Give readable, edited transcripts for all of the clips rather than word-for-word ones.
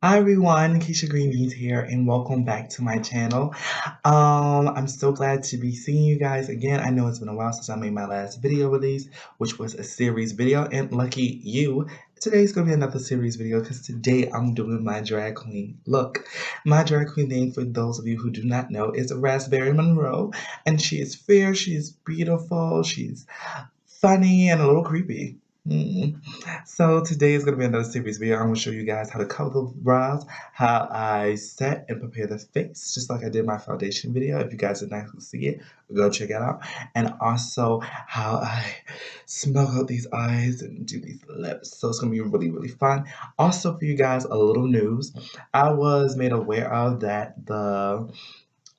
Hi everyone, Kiysha Greenbeans here, and welcome back to my channel. I'm so glad to be seeing you guys again. I know it's been a while since I made my last video release, which was a series video, and lucky you, today's gonna be another series video because today I'm doing my drag queen look. My drag queen name, for those of you who do not know, is Raspberry Monroe, and she is fair, she is beautiful, she's funny, and a little creepy. Mm. So today is going to be another series video. I'm going to show you guys how to cover the brows, how I set and prepare the face, just like I did my foundation video. If you guys did not see it, go check it out. And also how I smoke out these eyes and do these lips. So it's going to be really, really fun. Also for you guys, a little news. I was made aware of that the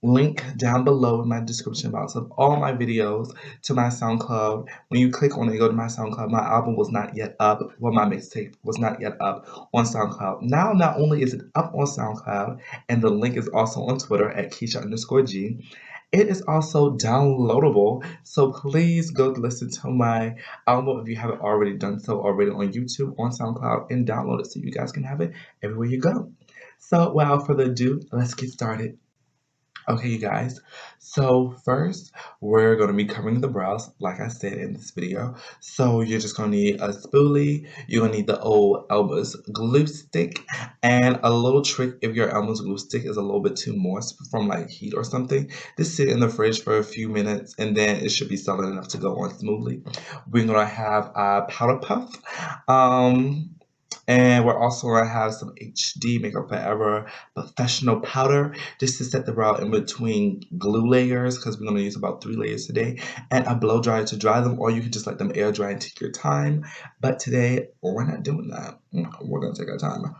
link down below in my description box of all my videos to my SoundCloud. When you click on it, go to my SoundCloud. My album was not yet up. Well, my mixtape was not yet up on SoundCloud. Now, not only is it up on SoundCloud, and the link is also on Twitter at Kiysha_G, it is also downloadable. So please go listen to my album if you haven't already done so already on YouTube, on SoundCloud, and download it so you guys can have it everywhere you go. So without further ado, let's get started. Okay, you guys. So first, we're going to be covering the brows, like I said in this video. So you're just going to need a spoolie. You're going to need the old Elmer's glue stick, and a little trick if your Elmer's glue stick is a little bit too moist from like heat or something. Just sit in the fridge for a few minutes, and then it should be solid enough to go on smoothly. We're going to have a powder puff. And we're also going to have some HD Makeup Forever professional powder just to set the brow in between glue layers, because we're going to use about 3 layers today, and a blow dryer to dry them, or you can just let them air dry and take your time. But today, we're not doing that. We're going to take our time.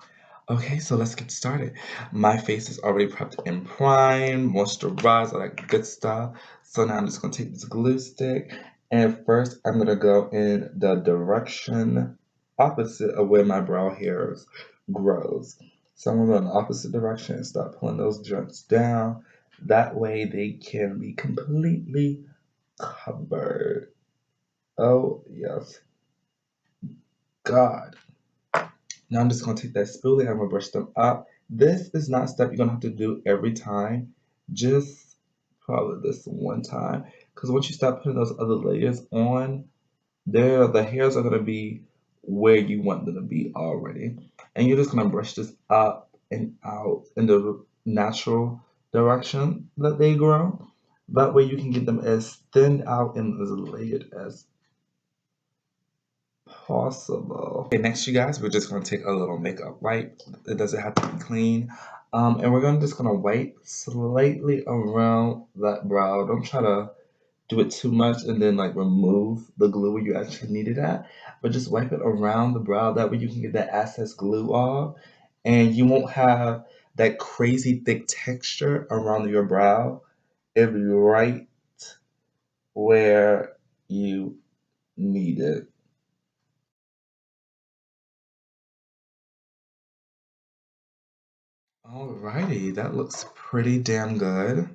Okay, so let's get started. My face is already prepped and primed, moisturized, all that good stuff. So now I'm just going to take this glue stick, and first I'm going to go in the direction opposite of where my brow hairs grows. So I'm going to go in the opposite direction and start pulling those joints down. That way they can be completely covered. Oh, yes. God. Now I'm just going to take that spoolie and I'm going to brush them up. This is not a step you're going to have to do every time. Just probably this one time. Because once you start putting those other layers on, the hairs are going to be where you want them to be already. And you're just going to brush this up and out in the natural direction that they grow. That way you can get them as thinned out and as layered as possible. Okay, next you guys, we're just gonna take a little makeup wipe. It doesn't have to be clean. And we're just gonna wipe slightly around that brow. Don't try to do it too much and then like remove the glue where you actually need it at. But just wipe it around the brow. That way you can get that excess glue off, and you won't have that crazy thick texture around your brow. It'll be right where you need it. Alrighty, that looks pretty damn good.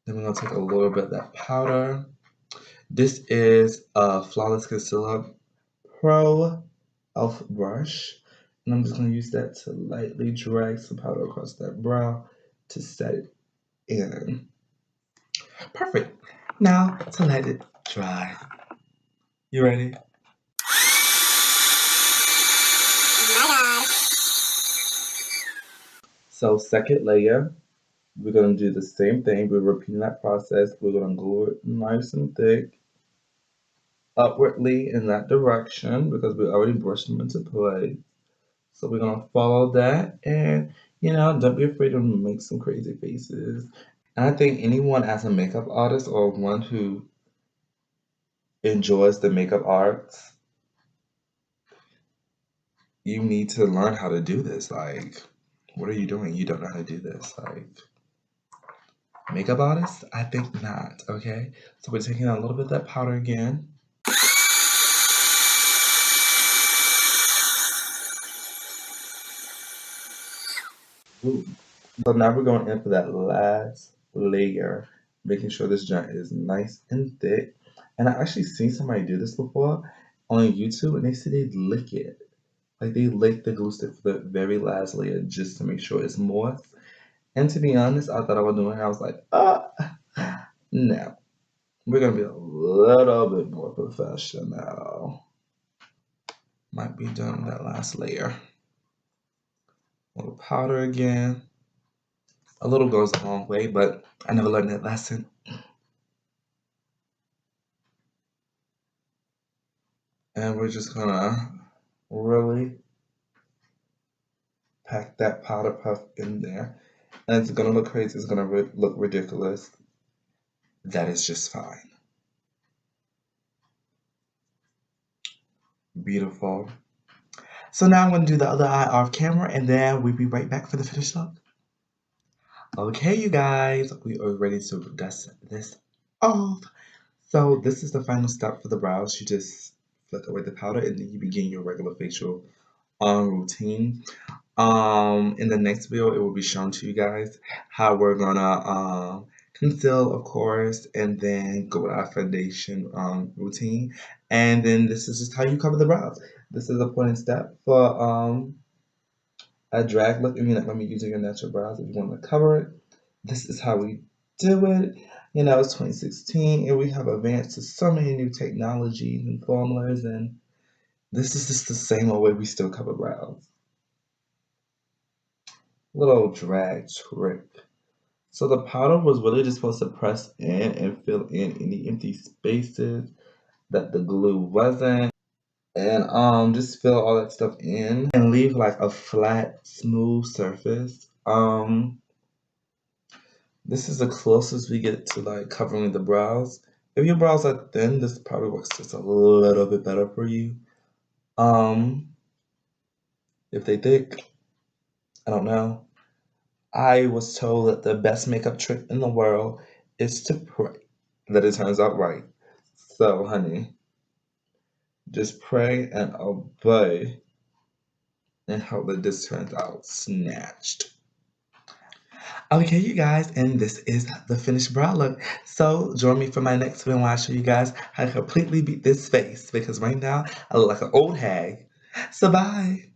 Then we're gonna take a little bit of that powder. This is a Flawless Concealer Pro Elf brush. And I'm just gonna use that to lightly drag some powder across that brow to set it in. Perfect. Now to let it dry. You ready? So second layer, we're gonna do the same thing. We're repeating that process. We're gonna glue it nice and thick upwardly in that direction because we already brushed them into place. So we're gonna follow that, and don't be afraid to make some crazy faces. And I think anyone as a makeup artist or one who enjoys the makeup arts, you need to learn how to do this. Like, what are you doing? You don't know how to do this. Like, makeup artist? I think not. Okay. So we're taking a little bit of that powder again. Ooh. So now we're going in for that last layer, making sure this joint is nice and thick. And I actually seen somebody do this before on YouTube, and they said they lick it. Like they lick the glue stick for the very last layer just to make sure it's moist. And to be honest, I thought I was doing it. I was like, no. We're gonna be a little bit more professional. Might be done with that last layer. A little powder again. A little goes a long way, but I never learned that lesson. And we're just gonna really pack that powder puff in there. And it's gonna look crazy, it's gonna look ridiculous. That is just fine. Beautiful. So now I'm gonna do the other eye off camera and then we'll be right back for the finished look. Okay, you guys, we are ready to dust this off. So this is the final step for the brows. You just flick away the powder and then you begin your regular facial routine. In the next video, it will be shown to you guys how we're gonna conceal, of course, and then go with our foundation routine. And then this is just how you cover the brows. This is a important step for a drag look. If you're not gonna be using your natural brows, if you want to cover it, this is how we do it. You know, it's 2016, and we have advanced to so many new technologies and formulas, and this is just the same old way we still cover brows. Little drag trick. So the powder was really just supposed to press in and fill in any empty spaces that the glue wasn't. And just fill all that stuff in and leave like a flat, smooth surface. This is the closest we get to like covering the brows. If your brows are thin, this probably works just a little bit better for you. If they thick, I don't know. I was told that the best makeup trick in the world is to pray that it turns out right. So, honey, just pray and obey and hope that this turns out snatched. Okay, you guys, and this is the finished brow look. So, join me for my next video where I show you guys how to completely beat this face because right now I look like an old hag. So, bye.